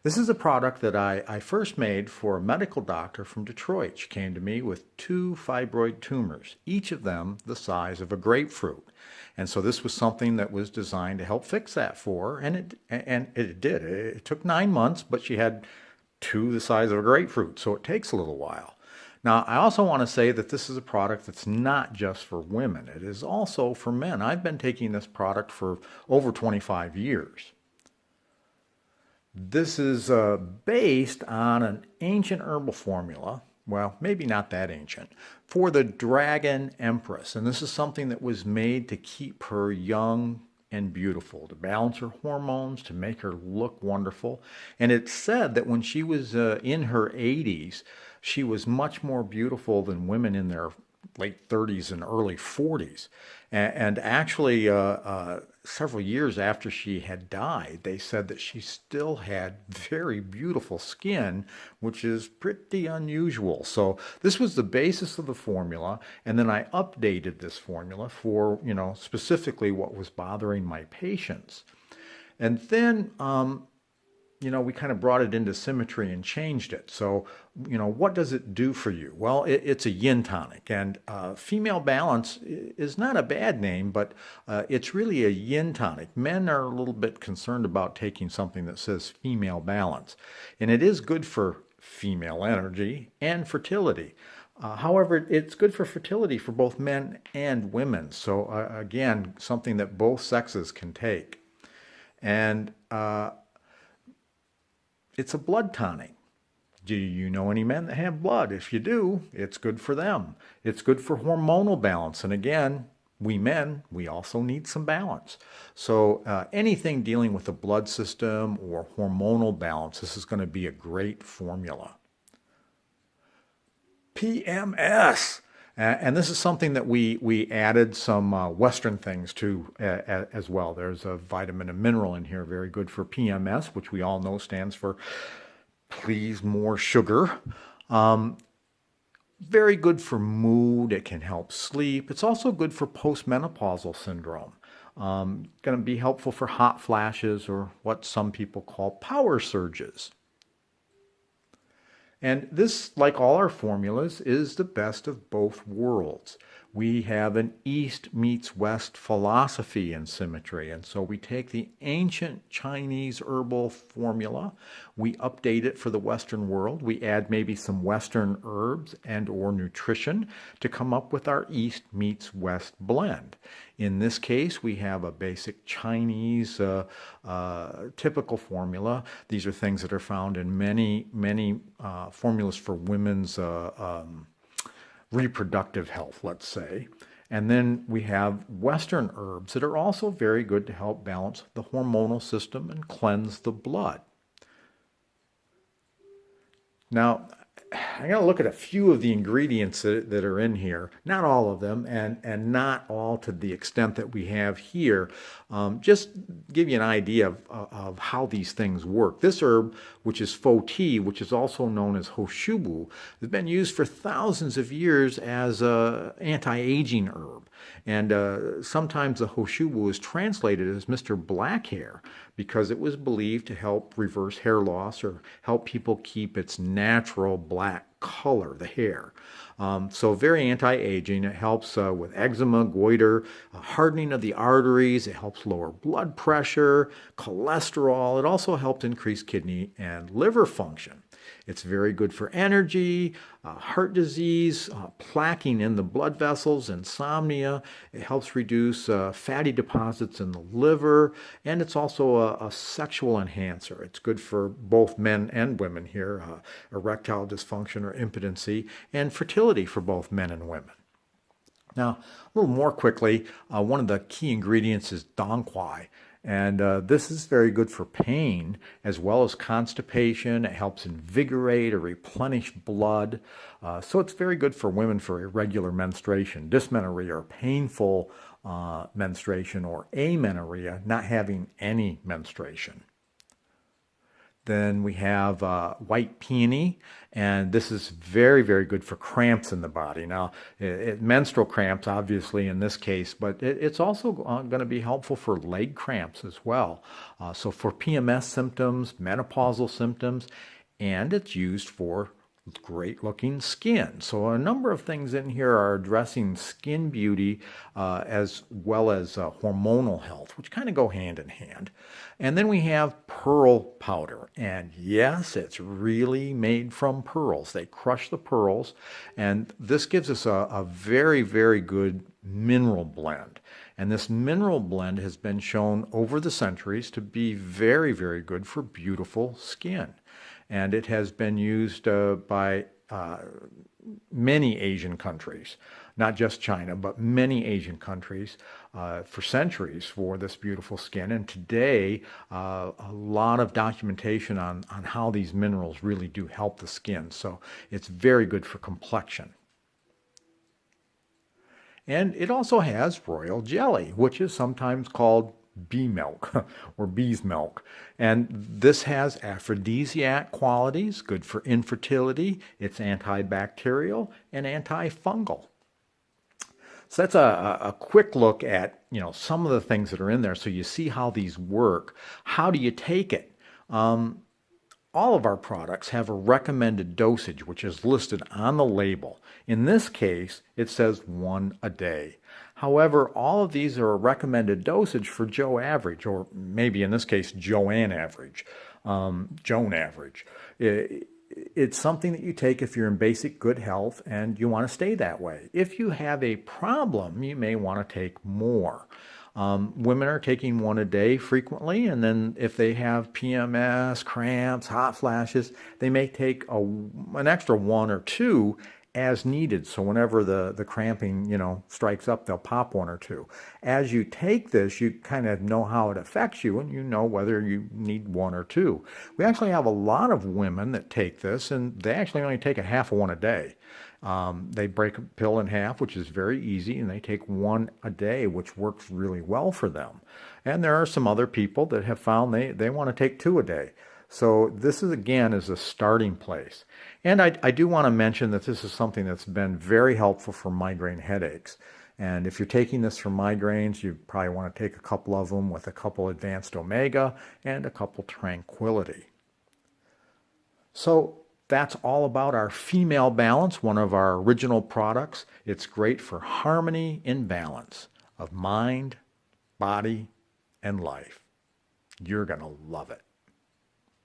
This is a product that I first made for a medical doctor from Detroit. She came to me with two fibroid tumors, each of them the size of a grapefruit. And so this was something that was designed to help fix that for her, and it did. It took 9 months, but she had two the size of a grapefruit, so it takes a little while. Now, I also want to say that this is a product that's not just for women. It is also for men. I've been taking this product for over 25 years. This is based on an ancient herbal formula, well, maybe not that ancient, for the Dragon Empress. And this is something that was made to keep her young and beautiful, to balance her hormones, to make her look wonderful. And it's said that when she was in her 80s, she was much more beautiful than women in their late 30s and early 40s. And actually, several years after she had died, they said that she still had very beautiful skin, which is pretty unusual. So this was the basis of the formula, and then I updated this formula for, specifically what was bothering my patients. And then we kind of brought it into symmetry and changed it. So, what does it do for you? Well, it's a yin tonic, and female balance is not a bad name, but it's really a yin tonic. Men are a little bit concerned about taking something that says female balance, and it is good for female energy and fertility. However, it's good for fertility for both men and women. So, again, something that both sexes can take. And it's a blood tonic. Do you know any men that have blood? If you do, it's good for them. It's good for hormonal balance. And again, we men, we also need some balance. So anything dealing with the blood system or hormonal balance, this is going to be a great formula. PMS. And this is something that we added some Western things to as well. There's a vitamin and mineral in here, very good for PMS, which we all know stands for please more sugar. Very good for mood. It can help sleep. It's also good for postmenopausal syndrome. Going to be helpful for hot flashes or what some people call power surges. And this, like all our formulas, is the best of both worlds. We have an East meets West philosophy in symmetry. And so we take the ancient Chinese herbal formula, we update it for the Western world, we add maybe some Western herbs and or nutrition to come up with our East meets West blend. In this case, we have a basic Chinese typical formula. These are things that are found in many formulas for women's reproductive health, let's say. And then we have Western herbs that are also very good to help balance the hormonal system and cleanse the blood. Now, I'm going to look at a few of the ingredients that are in here, not all of them, and not all to the extent that we have here. Just give you an idea of how these things work. This herb, which is fo tea, which is also known as hoshubu, has been used for thousands of years as an anti-aging herb. And sometimes the hoshubu is translated as Mr. Blackhair because it was believed to help reverse hair loss or help people keep its natural black color, the hair. So very anti-aging. It helps with eczema, goiter, hardening of the arteries. It helps lower blood pressure, cholesterol. It also helps increase kidney and liver function. It's very good for energy, heart disease, plaquing in the blood vessels, insomnia. It helps reduce fatty deposits in the liver, and it's also a sexual enhancer. It's good for both men and women here, erectile dysfunction or impotency, and fertility for both men and women. Now, a little more quickly, one of the key ingredients is dongquai. And this is very good for pain as well as constipation. It helps invigorate or replenish blood. So it's very good for women for irregular menstruation, dysmenorrhea or painful menstruation, or amenorrhea, not having any menstruation. Then we have white peony, and this is very, very good for cramps in the body. Now, menstrual cramps, obviously, in this case, but it's also going to be helpful for leg cramps as well. So for PMS symptoms, menopausal symptoms, and it's used for great looking skin. So a number of things in here are addressing skin beauty as well as hormonal health, which kind of go hand in hand. And then we have pearl powder. And yes, it's really made from pearls. They crush the pearls, and this gives us a very, very good mineral blend. And this mineral blend has been shown over the centuries to be very, very good for beautiful skin. And it has been used by many Asian countries, not just China, but many Asian countries for centuries for this beautiful skin. And today, a lot of documentation on how these minerals really do help the skin. So it's very good for complexion. And it also has royal jelly, which is sometimes called bee milk or bee's milk. And this has aphrodisiac qualities, good for infertility. It's antibacterial and antifungal. So that's a quick look at, some of the things that are in there, so you see how these work. How do you take it? All of our products have a recommended dosage, which is listed on the label. In this case, it says 1 a day. However, all of these are a recommended dosage for Joe Average, or maybe in this case, Joanne Average, Joan Average. It's something that you take if you're in basic good health and you want to stay that way. If you have a problem, you may want to take more. Women are taking 1 a day frequently, and then if they have PMS, cramps, hot flashes, they may take an extra 1 or 2 as needed. So whenever the cramping, strikes up, they'll pop 1 or 2. As you take this, you kind of know how it affects you, and you know whether you need 1 or 2. We actually have a lot of women that take this, and they actually only take a half of 1 a day. They break a pill in half, which is very easy, and they take 1 a day, which works really well for them. And there are some other people that have found they want to take 2 a day. So this is, again, is a starting place. And I do want to mention that this is something that's been very helpful for migraine headaches. And if you're taking this for migraines, you probably want to take a couple of them with a couple Advanced Omega and a couple Tranquility. So that's all about our Female Balance, one of our original products. It's great for harmony and balance of mind, body, and life. You're going to love it.